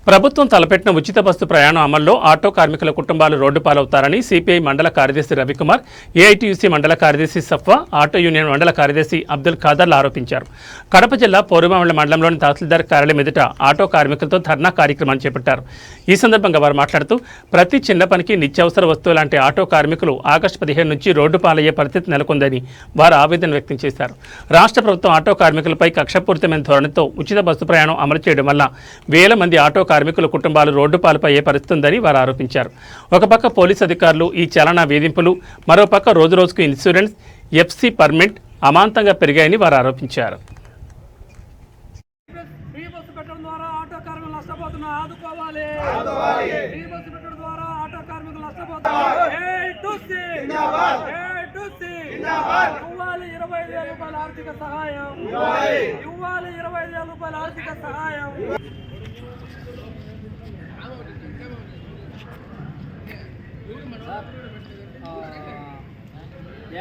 ప్రభుత్వం తలపెట్టిన ఉచిత బస్సు ప్రయాణం అమల్లో ఆటో కార్మికుల కుటుంబాలు రోడ్డు పాలవుతారని సిపిఐ మండల కార్యదర్శి రవికుమార్, ఏఐటీయూసీ మండల కార్యదర్శి సఫ్వా, ఆటో యూనియన్ మండల కార్యదర్శి అబ్దుల్ ఖాదర్లు ఆరోపించారు. కడప జిల్లా పోరుమామిళ్ల మండలంలోని తహసీల్దార్ కార్యాలయం ఎదుట ఆటో కార్మికులతో ధర్నా కార్యక్రమాన్ని చేపట్టారు. ఈ సందర్భంగా వారు మాట్లాడుతూ ప్రతి చిన్న పనికి నిత్యావసర వస్తువు లాంటి ఆటో కార్మికులు ఆగస్టు 15 నుంచి రోడ్డు పాలయ్యే పరిస్థితి నెలకొందని వారు ఆవేదన వ్యక్తం చేశారు. రాష్ట్ర ప్రభుత్వం ఆటో కార్మికులపై కక్షపూరితమైన ధోరణితో ఉచిత బస్సు ప్రయాణం అమలు చేయడం వల్ల వేల మంది ఆటో కార్మికుల కుటుంబాలు రోడ్డు పాలపై పరిస్థితుందని వారు ఆరోపించారు. ఒక పక్క పోలీసు అధికారులు ఈ చలనా వేధింపులు, మరోపక్క రోజురోజుకు ఇన్సూరెన్స్, ఎఫ్సి పర్మిట్ అమాంతంగా పెరిగాయని వారు ఆరోపించారు.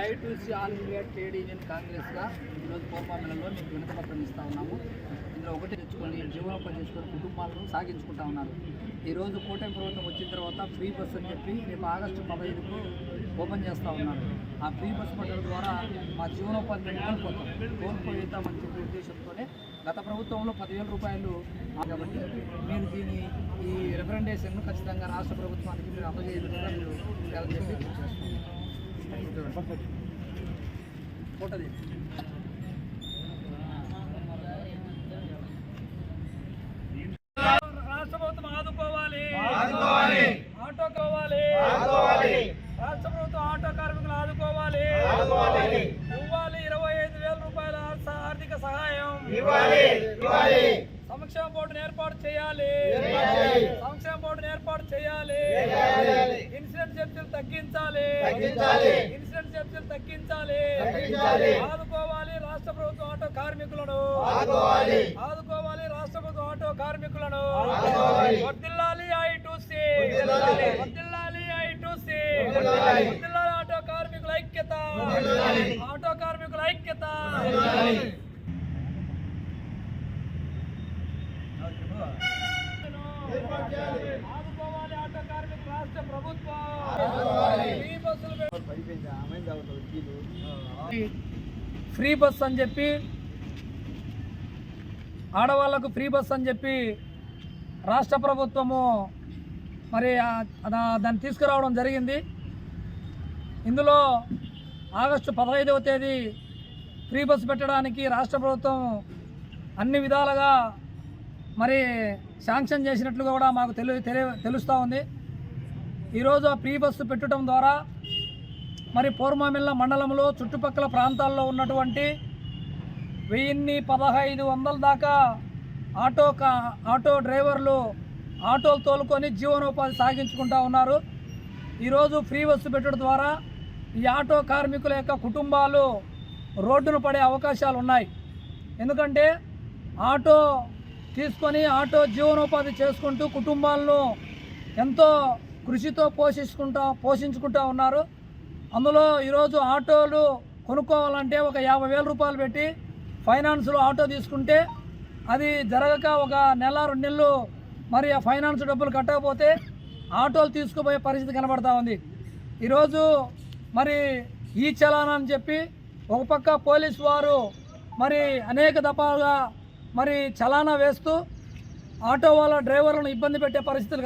AITUC all India trade union కాంగ్రెస్గా ఈరోజు పోరుమామిళ్లలో మీకు వినతిపత్రం ఇస్తూ ఉన్నాము. ఇందులో ఒకటి తెచ్చుకొని జీవనోపాధి చేసుకొని కుటుంబాలను సాగించుకుంటా ఉన్నారు. ఈరోజు కూటమి ప్రభుత్వం వచ్చిన తర్వాత ఫ్రీ బస్ అని చెప్పి రేపు ఆగస్టు 15కు ఓపెన్ చేస్తూ ఉన్నారు. ఆ ఫ్రీ బస్ పట్టడం ద్వారా మా జీవనోపాధిని కోల్పోతామని చెప్పే ఉద్దేశంతోనే గత ప్రభుత్వంలో 10,000 రూపాయలు కాబట్టి మీరు ఈ రిప్రజెంటేషన్ను ఖచ్చితంగా రాష్ట్ర ప్రభుత్వానికి మీరు అందజేయకుండా మీరు చెప్పి ఫోటోది రాష్ట్ర ప్రభుత్వం ఆదుకోవాలి, ఆటో కావాలి, రాష్ట్ర ప్రభుత్వం ఆటో కార్మికులు ఆదుకోవాలి, ఇవ్వాలి 25,000 రూపాయల ఆర్థిక సహాయం, సంక్షేమ బోర్డును ఏర్పాటు చేయాలి, సంక్షేమ బోర్డును ఏర్పాటు చేయాలి, ఇన్సూరెన్స్ ఛార్జీలు తగ్గించాలి, ఇన్సూరెన్స్ ఛార్జీలు తగ్గించాలి, ఆదుకోవాలి రాష్ట్ర ప్రభుత్వం ఆటో కార్మికులను, ఆదుకోవాలి రాష్ట్ర ప్రభుత్వం ఆటో కార్మికులను, వర్ధిల్లాలి ఐటూసీ, వర్ధిల్లాలి ఐటూసీ, వర్ధిల్లాలి ఆటో కార్మికుల ఐక్యత, ఆటో కార్మికుల ఐక్యత. ఆదుకోవాలి ఆటో కార్మికులు రాష్ట్ర ప్రభుత్వం. ఫ్రీ బస్ అని చెప్పి ఆడవాళ్లకు ఫ్రీ బస్ అని చెప్పి రాష్ట్ర ప్రభుత్వము మరి దాన్ని తీసుకురావడం జరిగింది. ఇందులో ఆగస్టు 15వ తేదీ ఫ్రీ బస్సు పెట్టడానికి రాష్ట్ర ప్రభుత్వం అన్ని విధాలుగా మరి శాంక్షన్ చేసినట్లుగా కూడా మాకు తెలుస్తూ ఉంది. ఈరోజు ఆ ఫ్రీ బస్సు పెట్టడం ద్వారా మరి పోరుమామిళ్ల మండలంలో చుట్టుపక్కల ప్రాంతాల్లో ఉన్నటువంటి 1,115 దాకా ఆటో డ్రైవర్లు ఆటోలు తోలుకొని జీవనోపాధి సాగించుకుంటూ ఉన్నారు. ఈరోజు ఫ్రీ బస్సు పెట్టడం ద్వారా ఈ ఆటో కార్మికుల యొక్క కుటుంబాలు రోడ్డును పడే అవకాశాలు ఉన్నాయి. ఎందుకంటే ఆటో తీసుకొని ఆటో జీవనోపాధి చేసుకుంటూ కుటుంబాలను ఎంతో కృషితో పోషించుకుంటూ ఉన్నారు. అందులో ఈరోజు ఆటోలు కొనుక్కోవాలంటే ఒక 50,000 రూపాయలు పెట్టి ఫైనాన్స్లో ఆటో తీసుకుంటే అది జరగక ఒక నెల 2 నెలలు మరి ఆ ఫైనాన్స్ డబ్బులు కట్టకపోతే ఆటోలు తీసుకుపోయే పరిస్థితి కనబడతా ఉంది. ఈరోజు మరి ఈ చలానా అని చెప్పి ఒక పక్క పోలీసు వారు మరి అనేక దఫాలుగా మరి చలానా వేస్తూ ఆటో వాళ్ళ డ్రైవర్లను ఇబ్బంది పెట్టే పరిస్థితులు